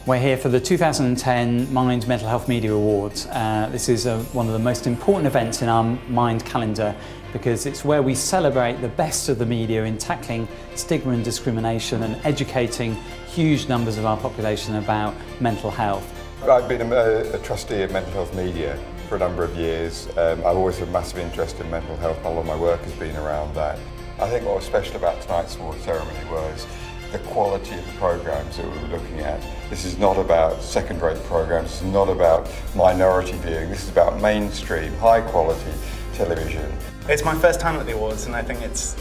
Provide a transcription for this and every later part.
We're here for the 2010 Mind Mental Health Media Awards. This is one of the most important events in our Mind calendar because it's where we celebrate the best of the media in tackling stigma and discrimination and educating huge numbers of our population about mental health. I've been a trustee of mental health media for a number of years. I've always had a massive interest in mental health. A lot of my work has been around that. I think what was special about tonight's award ceremony was the quality of the programmes that we were looking at. This is not about second-rate programmes, this is not about minority viewing, this is about mainstream, high-quality television. It's my first time at the awards, and I think it's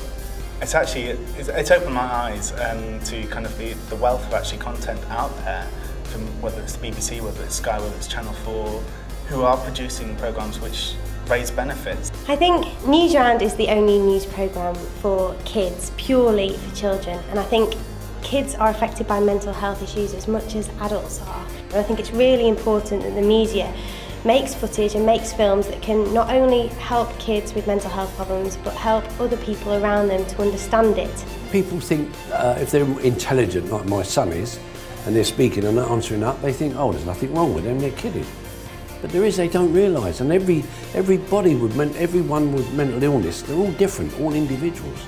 opened my eyes to kind of the wealth of actually content out there, from whether it's the BBC, whether it's Sky, whether it's Channel 4, who are producing programmes which raise benefits. I think Newsround is the only news programme for kids, purely for children, and I think kids are affected by mental health issues as much as adults are. And I think it's really important that the media makes footage and makes films that can not only help kids with mental health problems but help other people around them to understand it. People think if they're intelligent like my son is and they're speaking and not answering up, they think, oh, there's nothing wrong with them, they're kidding. But there is, they don't realise, and everyone with mental illness, they're all different, all individuals.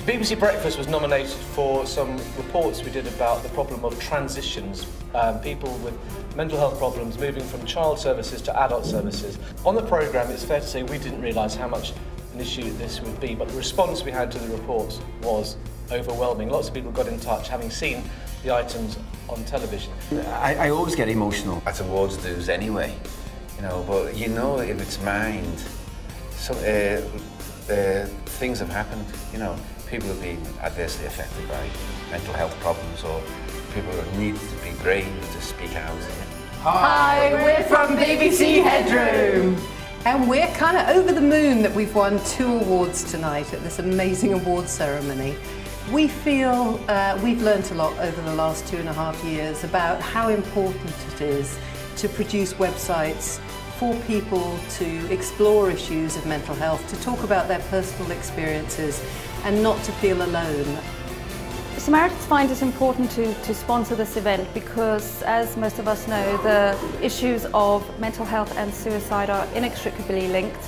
BBC Breakfast was nominated for some reports we did about the problem of transitions, people with mental health problems moving from child services to adult services. On the programme, it's fair to say we didn't realise how much an issue this would be, but the response we had to the reports was overwhelming. Lots of people got in touch, having seen the items on television. I always get emotional at awards dues anyway, you know, but you know if it's Mind, so, things have happened, you know. People have been adversely affected by mental health problems, or people need to be brave to speak out. Hi, we're from BBC Headroom. And we're kind of over the moon that we've won 2 awards tonight at this amazing awards ceremony. We feel we've learnt a lot over the last 2.5 years about how important it is to produce websites for people to explore issues of mental health, to talk about their personal experiences and not to feel alone. Samaritans find it important to sponsor this event because, as most of us know, the issues of mental health and suicide are inextricably linked.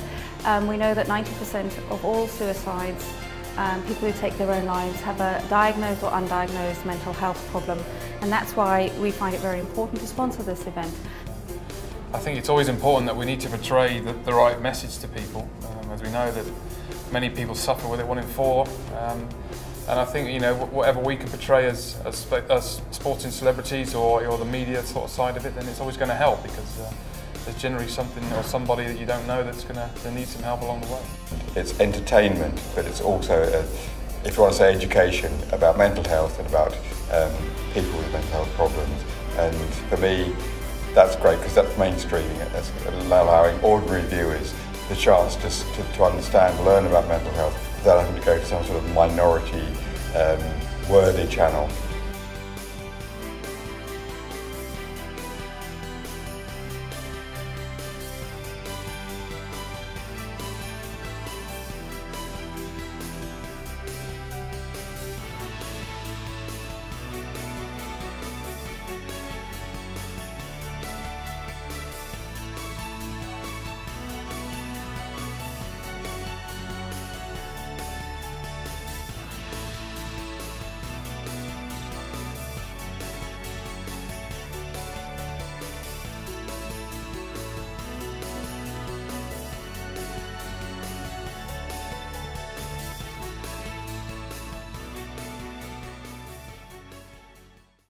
We know that 90% of all suicides, people who take their own lives, have a diagnosed or undiagnosed mental health problem, and that's why we find it very important to sponsor this event. I think it's always important that we need to portray the right message to people, as we know that many people suffer with it, 1 in 4. And I think, you know, whatever we can portray as sporting celebrities or the media sort of side of it, then it's always going to help, because there's generally something or somebody that you don't know that's going to need some help along the way. It's entertainment, but it's also, if you want to say education, about mental health and about people with mental health problems. And for me, that's great because that's mainstreaming it. That's allowing ordinary viewers the chance to understand, learn about mental health without having to go to some sort of minority worthy channel.